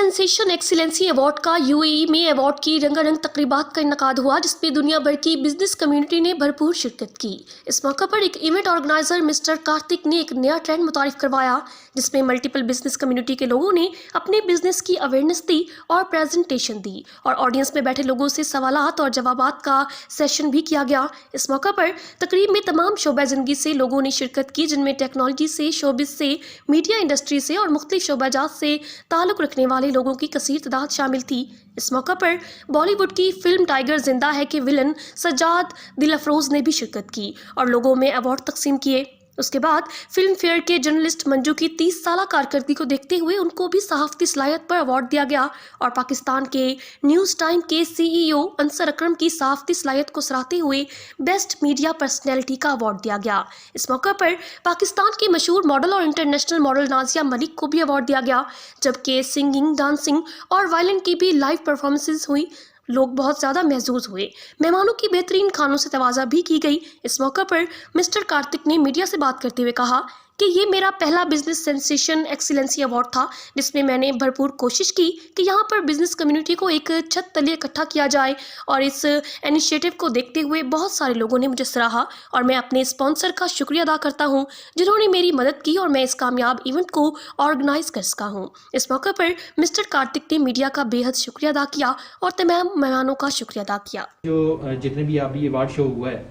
Sensation excellency award का UAE में award की रंगारंग तकरीबात का इनकाद हुआ, जिसमें दुनिया भर की बिजनेस कम्युनिटी ने भरपूर शिरकत की। इस मौके पर एक इवेंट ऑर्गेनाइजर मिस्टर कार्तिक ने एक नया ट्रेंड मुतारिफ करवाया, जिसमें मल्टीपल बिजनेस कम्युनिटी के लोगों ने अपने बिजनेस की अवेयरनेस दी और प्रेजेंटेशन दी, और ऑडियंस में बैठे लोगों से सवालात और जवाबात का सेशन भी किया गया। इस मौके पर तकरीब में तमाम शोबा जिंदगी से लोगों ने शिरकत की, जिनमें टेक्नोलॉजी से, शोबिस से, मीडिया इंडस्ट्री से और मुख्तलिफ शोबाजात से ताल्लुक रखने वाले लोगों की कसीर तादाद शामिल थी। इस मौका पर बॉलीवुड की फिल्म टाइगर जिंदा है के विलन सज्जाद दिल अफरोज ने भी शिरकत की और लोगों में अवार्ड तकसीम किए। उसके बाद फिल्म फेयर के जर्नलिस्ट मंजू की 30 साल कारकर्दगी को देखते हुए उनको भी सहाफती सलाहियत पर अवार्ड दिया गया, और पाकिस्तान के न्यूज़ टाइम के सीईओ अंसर अकरम की सहाफती सलाहियत को सराहते हुए बेस्ट मीडिया पर्सनैलिटी का अवार्ड दिया गया। इस मौके पर पाकिस्तान की मशहूर मॉडल और इंटरनेशनल मॉडल नाजिया मलिक को भी अवार्ड दिया गया, जबकि सिंगिंग, डांसिंग और वायलिन की भी लाइव परफॉर्मेंसेज हुई। लोग बहुत ज़्यादा महजूज हुए। मेहमानों की बेहतरीन खानों से तवाज़ा भी की गई। इस मौके पर मिस्टर कार्तिक ने मीडिया से बात करते हुए कहा कि ये मेरा पहला बिजनेस सेंसेशन एक्सीलेंसी अवार्ड था, जिसमें मैंने भरपूर कोशिश की कि यहाँ पर बिजनेस कम्युनिटी को एक छत तले इकट्ठा किया जाए, और इस इनिशिएटिव को देखते हुए बहुत सारे लोगों ने मुझे सराहा, और मैं अपने स्पॉन्सर का शुक्रिया अदा करता हूँ जिन्होंने मेरी मदद की और मैं इस कामयाब इवेंट को ऑर्गेनाइज कर सका हूँ। इस मौके पर मिस्टर कार्तिक ने मीडिया का बेहद शुक्रिया अदा किया और तमाम मेहमानों का शुक्रिया अदा किया। जो जितने भी अभी अवार्ड शो हुआ है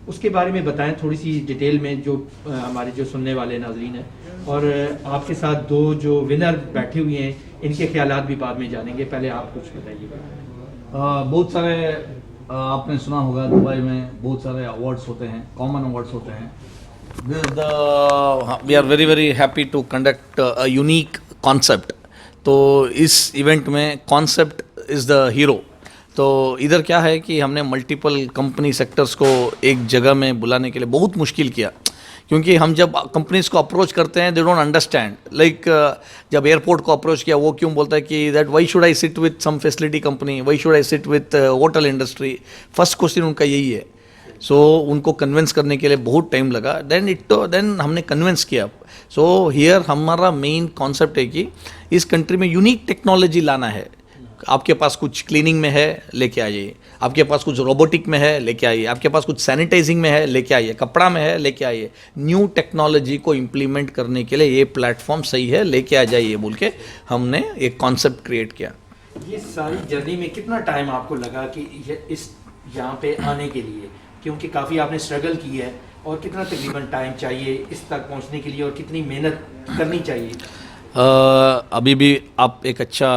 उसके बारे में बताएं थोड़ी सी डिटेल में, जो हमारे जो सुनने वाले नाजरीन हैं, और आपके साथ दो जो विनर बैठे हुए हैं इनके ख्यालात भी बाद में जानेंगे। पहले आप कुछ बताइए। बहुत सारे आपने सुना होगा दुबई में बहुत सारे अवार्ड्स होते हैं, कॉमन अवार्ड्स होते हैं। We are very very happy to conduct a unique concept. तो इस इवेंट में कॉन्सेप्ट इज़ द हीरो। तो इधर क्या है कि हमने मल्टीपल कंपनी सेक्टर्स को एक जगह में बुलाने के लिए बहुत मुश्किल किया, क्योंकि हम जब कंपनीज को अप्रोच करते हैं दे डोंट अंडरस्टैंड। लाइक जब एयरपोर्ट को अप्रोच किया, वो क्यों बोलता है कि that why should I sit with some facility company, why should I sit with hotel industry. First question उनका यही है। सो उनको कन्विंस करने के लिए बहुत टाइम लगा। देन हमने कन्विंस किया। सो हियर हमारा मेन कॉन्सेप्ट है कि इस कंट्री में यूनिक टेक्नोलॉजी लाना है। आपके पास कुछ क्लीनिंग में है, लेके आइए। आपके पास कुछ रोबोटिक में है, लेके आइए। आपके पास कुछ सैनिटाइजिंग में है, लेके आइए। कपड़ा में है, लेके आइए। न्यू टेक्नोलॉजी को इम्प्लीमेंट करने के लिए ये प्लेटफॉर्म सही है, लेके आ जाइए बोल के हमने एक कॉन्सेप्ट क्रिएट किया। ये सारी जर्नी में कितना टाइम आपको लगा कि इस यहाँ पे आने के लिए, क्योंकि काफ़ी आपने स्ट्रगल की है, और कितना तकरीबन टाइम चाहिए इस तक पहुँचने के लिए और कितनी मेहनत करनी चाहिए? अभी भी आप एक अच्छा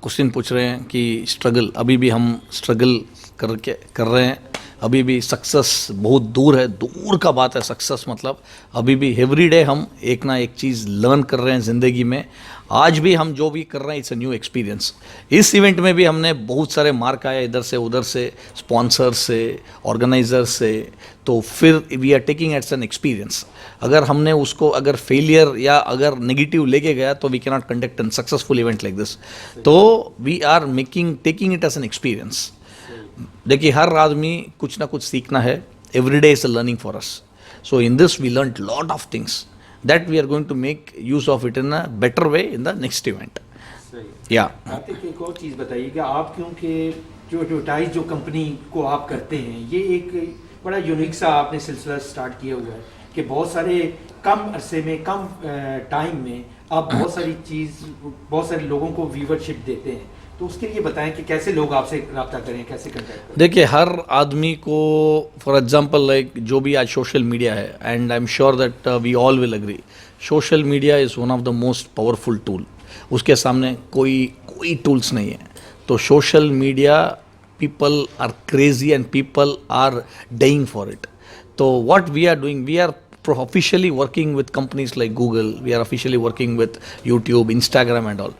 क्वेश्चन पूछ रहे हैं कि स्ट्रगल, अभी भी हम स्ट्रगल कर रहे हैं। अभी भी सक्सेस बहुत दूर है, दूर का बात है सक्सेस। मतलब अभी भी एवरी डे हम एक ना एक चीज़ लर्न कर रहे हैं ज़िंदगी में। आज भी हम जो भी कर रहे हैं इट्स अ न्यू एक्सपीरियंस। इस इवेंट में भी हमने बहुत सारे मार्क आए इधर से उधर से, स्पॉन्सर से, ऑर्गेनाइजर से। तो फिर we are taking its an experience. अगर हमने उसको अगर फेलियर या अगर नेगेटिव लेके गया तो we can not conduct an successful event like this. तो we are taking it as an experience. देखिए, हर आदमी कुछ ना कुछ सीखना है। Every day is a learning for us. So in this we learn lot of things that we are going to make use of it in a better way in the next event. या कार्तिक, एक और चीज़ बताइए कि आप, क्योंकि जो advertise जो company को आप करते हैं, ये एक बड़ा यूनिक सा आपने सिलसिला स्टार्ट किया हुआ है कि बहुत सारे कम अरसे में, कम टाइम में आप बहुत सारे लोगों को व्यूवरशिप देते हैं। तो उसके लिए बताएं कि कैसे लोग आपसे रब्ता करें, कैसे कॉन्टैक्ट करें। देखिए, हर आदमी को, फॉर एग्जांपल लाइक जो भी आज सोशल मीडिया है, and I am sure that we all will agree, social media is one of the most powerful tool. उसके सामने कोई टूल्स नहीं है। तो social media, people are crazy and people are dying for it. तो what we are doing, we are officially working with companies like Google, we are officially working with YouTube, Instagram and all.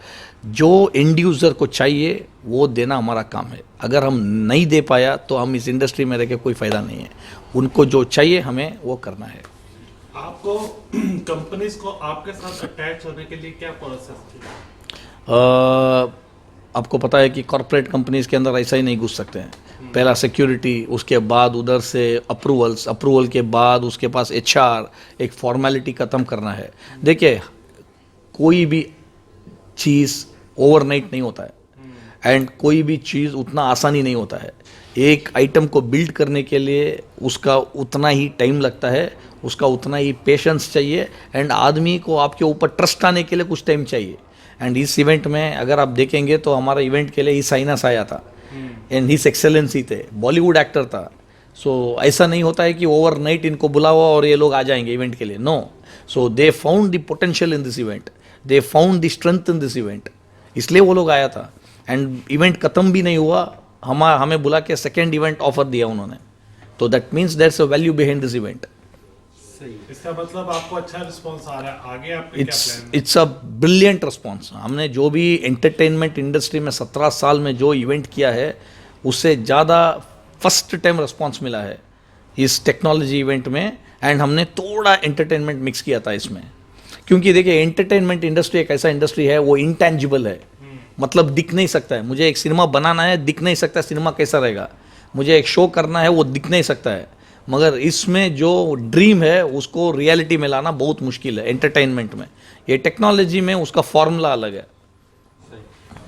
जो end user को चाहिए वो देना हमारा काम है। अगर हम नहीं दे पाया तो हम इस इंडस्ट्री में रह के कोई फ़ायदा नहीं है। उनको जो चाहिए हमें वो करना है। आपको कंपनीज को आपके साथ अटैच होने के लिए क्या प्रोसेस थी? आपको पता है कि कॉर्पोरेट कंपनीज के अंदर ऐसा ही नहीं घुस सकते हैं। पहला सिक्योरिटी, उसके बाद उधर से अप्रूवल के बाद उसके पास HR, एक फॉर्मेलिटी ख़त्म करना है। देखिए, कोई भी चीज़ ओवरनाइट नहीं होता है एंड कोई भी चीज़ उतना आसानी नहीं होता है। एक आइटम को बिल्ड करने के लिए उसका उतना ही टाइम लगता है, उसका उतना ही पेशेंस चाहिए एंड आदमी को आपके ऊपर ट्रस्ट आने के लिए कुछ टाइम चाहिए। एंड इस इवेंट में अगर आप देखेंगे तो हमारा इवेंट के लिए ही साइनस आया था एंड हिस एक्सेलेंसी थे, बॉलीवुड एक्टर था। सो ऐसा नहीं होता है कि ओवरनाइट इनको बुलावा और ये लोग आ जाएंगे इवेंट के लिए, no. So they found the potential in this event, they found the strength in this event, इसलिए वो लोग आया था। एंड इवेंट ख़त्म भी नहीं हुआ, हमें बुला के सेकेंड इवेंट ऑफर दिया उन्होंने, तो that means there is a value behind this event. इसका मतलब आपको अच्छा रिस्पांस आ रहा है, आगे आपके क्या प्लान है? It's a brilliant response. हमने जो भी एंटरटेनमेंट इंडस्ट्री में 17 साल में जो इवेंट किया है उससे ज़्यादा फर्स्ट टाइम रिस्पांस मिला है इस टेक्नोलॉजी इवेंट में। एंड हमने थोड़ा एंटरटेनमेंट मिक्स किया था इसमें, क्योंकि देखिए एंटरटेनमेंट इंडस्ट्री एक ऐसा इंडस्ट्री है, वो इंटेंजिबल है, मतलब दिख नहीं सकता है। मुझे एक सिनेमा बनाना है, दिख नहीं सकता सिनेमा कैसा रहेगा, मुझे एक शो करना है, वो दिख नहीं सकता है, मगर इसमें जो ड्रीम है उसको रियलिटी में लाना बहुत मुश्किल है एंटरटेनमेंट में। ये टेक्नोलॉजी में उसका फॉर्मूला अलग है।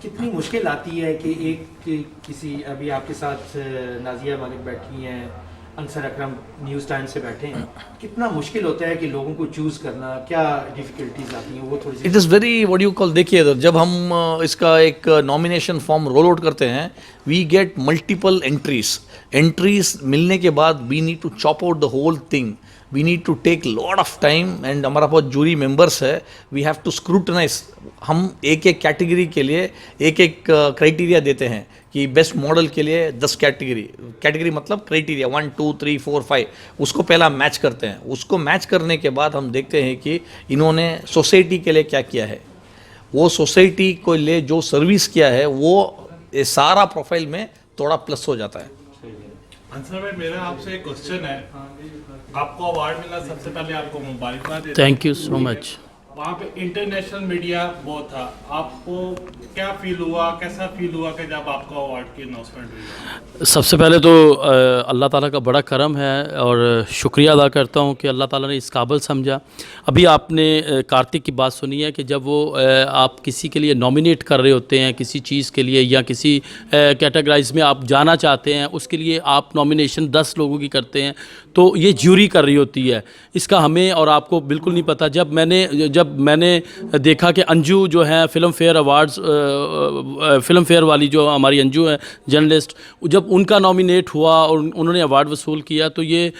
कितनी मुश्किल आती है कि किसी अभी आपके साथ नाजिया मालिक बैठी हैं, अंसर अकरम न्यूज़ टाइम से बैठे हैं, कितना मुश्किल होता है कि लोगों को चूज़ करना, क्या डिफ़िकल्टीज आती हैं वो थोड़ी सी? It is very what you call, देखिए जब हम इसका एक नॉमिनेशन फॉर्म रोल आउट करते हैं, वी गेट मल्टीपल एंट्रीज मिलने के बाद we need to chop out the whole thing, we need to take lot of time and हमारा पास जूरी मेंबर्स है, वी हैव टू स्क्रूटनाइज। हम एक एक कैटेगरी के लिए एक एक क्राइटेरिया देते हैं कि बेस्ट मॉडल के लिए 10 कैटेगरी मतलब क्राइटेरिया 1 2 3 4 5, उसको पहला मैच करते हैं। उसको मैच करने के बाद हम देखते हैं कि इन्होंने सोसाइटी के लिए क्या किया है, वो सोसाइटी को लिए जो सर्विस किया है, वो ये सारा प्रोफाइल में थोड़ा प्लस हो जाता है। अंसर भाई, मेरा आपसे एक क्वेश्चन है, आपको अवार्ड मिला, सबसे पहले आपको मुबारकबाद देता हूं। Thank you so much. वहाँ पे इंटरनेशनल मीडिया बहुत था, आपको क्या फील हुआ, कैसा फील हुआ कि जब आपको अवार्ड की अनाउंसमेंट हुई? सबसे पहले तो अल्लाह ताला का बड़ा करम है और शुक्रिया अदा करता हूँ कि अल्लाह ताला ने इस काबिल समझा। अभी आपने कार्तिक की बात सुनी है कि जब वो आप किसी के लिए नॉमिनेट कर रहे होते हैं किसी चीज़ के लिए या किसी कैटेगराइज में आप जाना चाहते हैं, उसके लिए आप नॉमिनेशन 10 लोगों की करते हैं, तो ये ज्यूरी कर रही होती है। इसका हमें और आपको बिल्कुल नहीं पता। जब मैंने देखा कि अंजू जो है film fair awards, film fair वाली जो हमारी अंजू है जर्नलिस्ट, जब उनका नॉमिनेट हुआ और उन्होंने अवार्ड वसूल किया, तो ये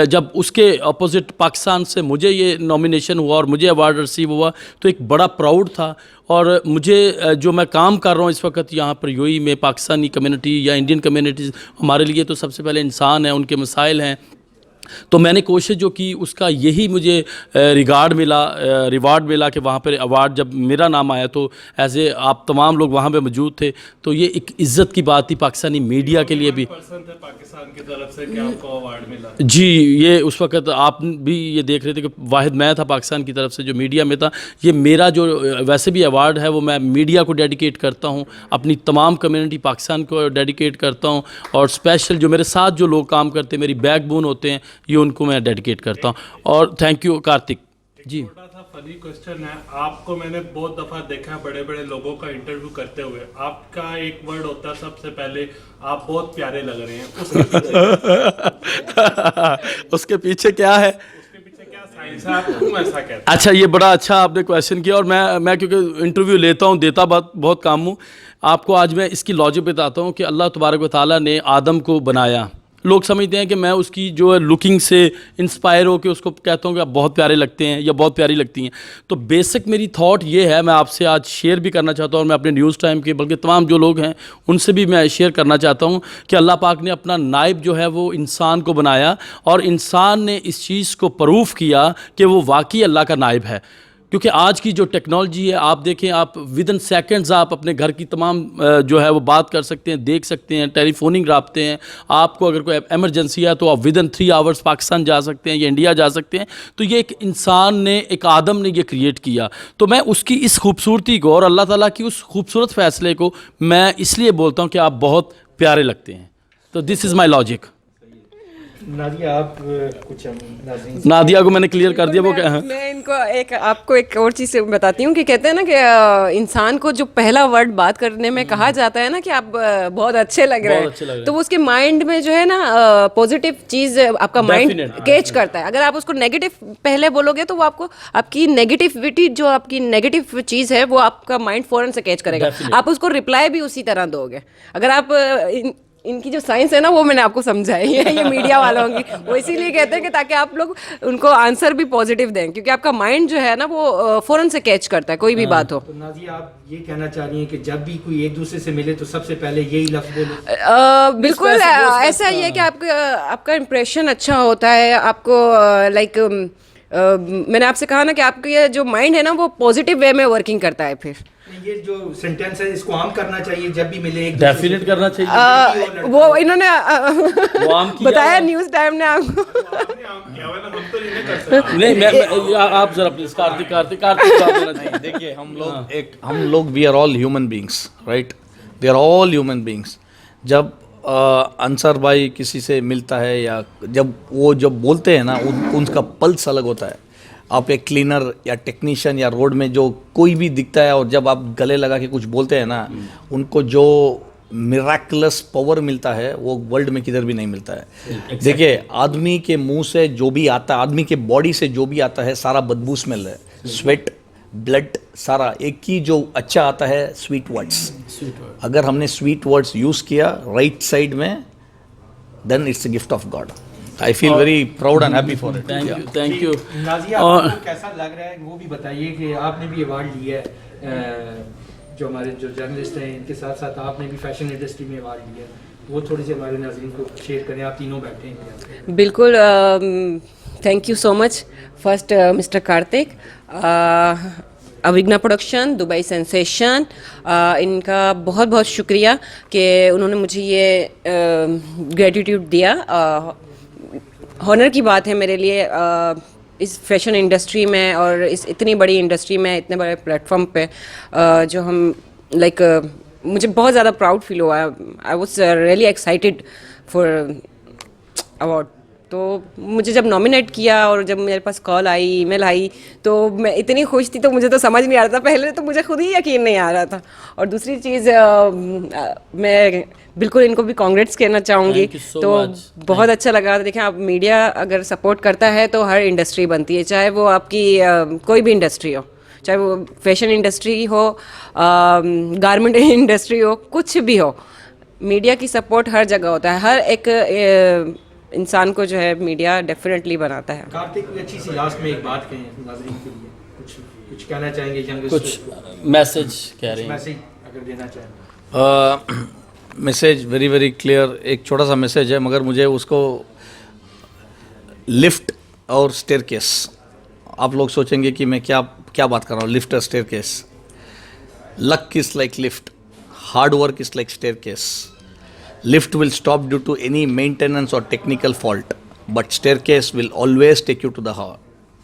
जब उसके अपोजिट पाकिस्तान से मुझे ये नॉमिनेशन हुआ और मुझे अवार्ड रिसीव हुआ, तो एक बड़ा प्राउड था। और मुझे जो मैं काम कर रहा हूँ इस वक्त यहाँ पर यूएई में, पाकिस्तानी कम्युनिटी या इंडियन कम्युनिटीज़ हमारे लिए तो सबसे पहले इंसान है, उनके मसाइल हैं, तो मैंने कोशिश जो की उसका यही मुझे रिवार्ड मिला कि वहाँ पर अवार्ड जब मेरा नाम आया तो एज ए आप तमाम लोग वहाँ पे मौजूद थे, तो ये एक इज़्ज़त की बात थी पाकिस्तानी मीडिया के लिए भी। पाकिस्तान की तरफ से क्या आपको अवार्ड मिला? जी, ये उस वक्त आप भी ये देख रहे थे कि वाहिद मैं था पाकिस्तान की तरफ से जो मीडिया में था। ये मेरा जो वैसे भी अवार्ड है वो मैं मीडिया को डेडिकेट करता हूँ, अपनी तमाम कम्युनिटी पाकिस्तान को डेडिकेट करता हूँ, और स्पेशल जो मेरे साथ जो लोग काम करते हैं, मेरी बैकबोन होते हैं, ये उनको मैं डेडिकेट करता हूँ। और थैंक यू कार्तिक जी। छोटा सा फनी क्वेश्चन है, आपको मैंने बहुत दफ़ा देखा है बड़े बड़े लोगों का इंटरव्यू करते हुए, आपका एक वर्ड होता है सबसे पहले, आप बहुत प्यारे लग रहे हैं, उसके पीछे क्या है? उसके पीछे क्या साइंस है, आप क्यों ऐसा कहते हैं? अच्छा, ये बड़ा अच्छा आपने क्वेश्चन किया। और मैं क्योंकि इंटरव्यू लेता हूँ, देता बहुत काम हूँ, आपको आज मैं इसकी लॉजिक बताता हूँ कि अल्लाह तबारक व तआला ने आदम को बनाया। लोग समझते हैं कि मैं उसकी जो है लुकिंग से इंस्पायर हो के उसको कहता हूँ कि आप बहुत प्यारे लगते हैं या बहुत प्यारी लगती हैं। तो बेसिक मेरी थॉट ये है, मैं आपसे आज शेयर भी करना चाहता हूँ, और मैं अपने न्यूज़ टाइम के बल्कि तमाम जो लोग हैं उनसे भी मैं शेयर करना चाहता हूँ कि अल्लाह पाक ने अपना नाइब जो है वो इंसान को बनाया, और इंसान ने इस चीज़ को प्रूफ किया कि वो वाकई अल्लाह का नाइब है। क्योंकि आज की जो टेक्नोलॉजी है, आप देखें, आप विद इन सेकेंड्स आप अपने घर की तमाम जो है वो बात कर सकते हैं, देख सकते हैं, टेलीफोनिंग राब्ते हैं। आपको अगर कोई एमरजेंसी है तो आप विद इन 3 आवर्स पाकिस्तान जा सकते हैं या इंडिया जा सकते हैं। तो ये एक इंसान ने, एक आदम ने ये क्रिएट किया। तो मैं उसकी इस खूबसूरती को और अल्लाह ताला की उस खूबसूरत फ़ैसले को मैं इसलिए बोलता हूँ कि आप बहुत प्यारे लगते हैं। तो this is my logic. Nadia आप कुछ नाज़रीन नादिया को मैंने क्लियर कर दिया वो क्या है। मैं इनको आपको एक और चीज़ से बताती हूँ कि कहते हैं ना कि इंसान को जो पहला वर्ड बात करने में कहा जाता है ना कि आप बहुत अच्छे लग रहे बहुत अच्छे लग रहे हैं, हैं। तो वो उसके माइंड में जो है ना पॉजिटिव चीज़ आपका माइंड Definite, कैच करता है। अगर आप उसको नेगेटिव पहले बोलोगे तो वो आपको आपकी नेगेटिविटी जो आपकी नेगेटिव चीज़ है वो आपका माइंड फ़ौरन से कैच करेगा। Definite. आप उसको रिप्लाई भी उसी तरह दोगे। अगर आप इनकी जो साइंस है ना वो मैंने आपको समझाई है ये मीडिया वालों की, वो इसीलिए कहते हैं कि ताकि आप लोग उनको आंसर भी पॉजिटिव दें, क्योंकि आपका माइंड जो है ना वो फ़ौरन से कैच करता है कोई भी बात हो। तो नाज़िया आप ये कहना चाह रही हैं कि जब भी कोई एक दूसरे से मिले तो सबसे पहले यही लफ्ज़ बोले? बिल्कुल ऐसा ही है कि आपका इम्प्रेशन अच्छा होता है, आपको लाइक मैंने आपसे कहा ना कि आपका ये जो माइंड है ना वो पॉजिटिव वे में वर्किंग करता है। फिर ये जो सेंटेंस है इसको आम करना चाहिए जब भी मिले एक दूसरे से। डेफिनेट करना चाहिए। वो इन्होंने वो आम किया बताया है। न्यूज़ टाइम ने आपको। आपने आम किया हुआ है ना, हम तो ये नहीं कर सकते। नहीं आप जरा प्लीज कार्तिक जवाब देना चाहिए। देखिए हम लोग we are all human beings, right? They are all human beings. जब अंसर भाई किसी से मिलता है या जब बोलते हैं ना उनका पल्स अलग होता है। आप एक क्लीनर या टेक्नीशियन या रोड में जो कोई भी दिखता है और जब आप गले लगा के कुछ बोलते हैं ना, उनको जो मिराकुलस पावर मिलता है वो वर्ल्ड में किधर भी नहीं मिलता है। देखिए आदमी के मुंह से जो भी आता है, आदमी के बॉडी से जो भी आता है सारा बदबू स्मेल है, स्वेट ब्लड सारा। एक ही जो अच्छा आता है स्वीट वर्ड्स। अगर हमने स्वीट वर्ड्स यूज़ किया राइट साइड में, then it's a gift of God. I feel very proud and happy for it. Thank you. Nazia आपको कैसा लग रहा है वो भी बताइए कि आपने भी अवार्ड लिया है, जो हमारे जो जर्नलिस्ट हैं इनके साथ साथ आपने भी फैशन इंडस्ट्री में अवार्ड लिया है, वो थोड़ी सी हमारे नाज़रीन को शेयर करें। आप तीनों बैठे हैं। बिल्कुल, thank you so much. First mister Karthik, Avigna production, Dubai sensation, इनका बहुत बहुत शुक्रिया कि उन्होंने मुझे ये ग्रेटिट्यूड दिया। हॉनर की बात है मेरे लिए इस फैशन इंडस्ट्री में और इस इतनी बड़ी इंडस्ट्री में इतने बड़े प्लेटफॉर्म पे जो हम लाइक मुझे बहुत ज़्यादा प्राउड फील हुआ। I was really excited for award. तो मुझे जब नॉमिनेट किया और जब मेरे पास कॉल आई, ईमेल आई, तो मैं इतनी खुश थी तो मुझे तो समझ नहीं आ रहा था। पहले तो मुझे खुद ही यकीन नहीं आ रहा था। और दूसरी चीज़ मैं बिल्कुल इनको भी कांग्रेट्स कहना चाहूँगी। Thank you so तो much. बहुत अच्छा लगा। देखें आप, मीडिया अगर सपोर्ट करता है तो हर इंडस्ट्री बनती है, चाहे वो आपकी कोई भी इंडस्ट्री हो, चाहे वो फैशन इंडस्ट्री हो, गारमेंट इंडस्ट्री हो, कुछ भी हो। मीडिया की सपोर्ट हर जगह होता है। हर एक इंसान को जो है मीडिया डेफिनेटली बनाता है। कार्तिक कोई अच्छी सी लास्ट में एक बात कहें नाज़रीन के लिए, कुछ कहना चाहेंगे यंगस्ट कुछ मैसेज कह रहे हैं। मैसेज अगर देना चाहें। Message very very clear. एक छोटा सा मैसेज है मगर मुझे उसको लिफ्ट और स्टेयरकेस, आप लोग सोचेंगे कि मैं क्या बात कर रहा हूँ। लिफ्ट और staircase, luck is like lift, hard work is like staircase. Lift will stop due to any maintenance or technical fault, but staircase will always take you to the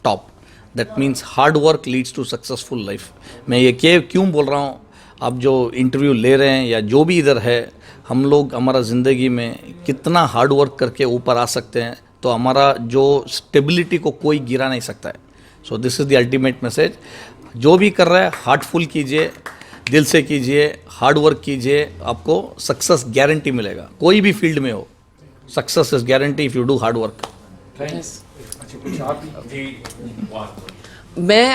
top. That means hard work leads to successful life. मैं ये क्यों बोल रहा हूँ, आप जो interview ले रहे हैं या जो भी इधर है, हम लोग हमारा ज़िंदगी में कितना हार्ड वर्क करके ऊपर आ सकते हैं, तो हमारा जो स्टेबिलिटी को कोई गिरा नहीं सकता है। So this is the ultimate message. जो भी कर रहा है हार्टफुल कीजिए, दिल से कीजिए, हार्ड वर्क कीजिए, आपको सक्सेस गारंटी मिलेगा। कोई भी फील्ड में हो, success is guarantee if you do hard work. मैं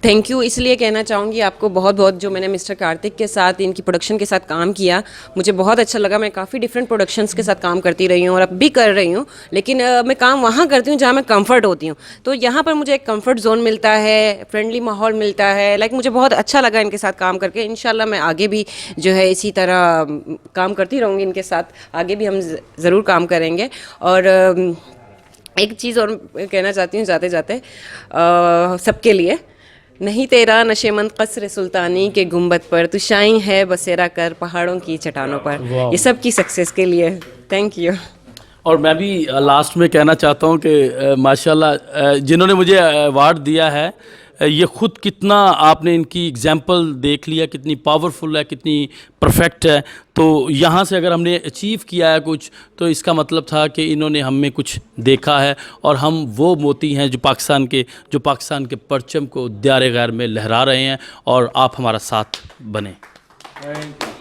थैंक यू इसलिए कहना चाहूँगी आपको बहुत बहुत, जो मैंने मिस्टर कार्तिक के साथ, इनकी प्रोडक्शन के साथ काम किया, मुझे बहुत अच्छा लगा। मैं काफ़ी डिफरेंट प्रोडक्शंस के साथ काम करती रही हूँ और अब भी कर रही हूँ, लेकिन मैं काम वहाँ करती हूँ जहाँ मैं कंफर्ट होती हूँ। तो यहाँ पर मुझे एक कंफर्ट जोन मिलता है, फ्रेंडली माहौल मिलता है। लाइक मुझे बहुत अच्छा लगा इनके साथ काम करके। इंशाल्लाह मैं आगे भी जो है इसी तरह काम करती रहूँगी इनके साथ, आगे भी हम ज़रूर काम करेंगे। और एक चीज़ और कहना चाहती हूँ जाते जाते सबके लिए, नहीं तेरा नशेमंद कसर सुल्तानी के गुंबद पर, तू शाइन है बसेरा कर पहाड़ों की चट्टानों पर। ये सब की सक्सेस के लिए थैंक यू। और मैं भी लास्ट में कहना चाहता हूँ कि माशाल्लाह जिन्होंने मुझे अवार्ड दिया है, ये खुद कितना आपने इनकी एग्जाम्पल देख लिया, कितनी पावरफुल है, कितनी परफेक्ट है। तो यहाँ से अगर हमने अचीव किया है कुछ, तो इसका मतलब था कि इन्होंने हम में कुछ देखा है, और हम वो मोती हैं जो पाकिस्तान के परचम को दायरे गैर में लहरा रहे हैं, और आप हमारा साथ बने। Thank you.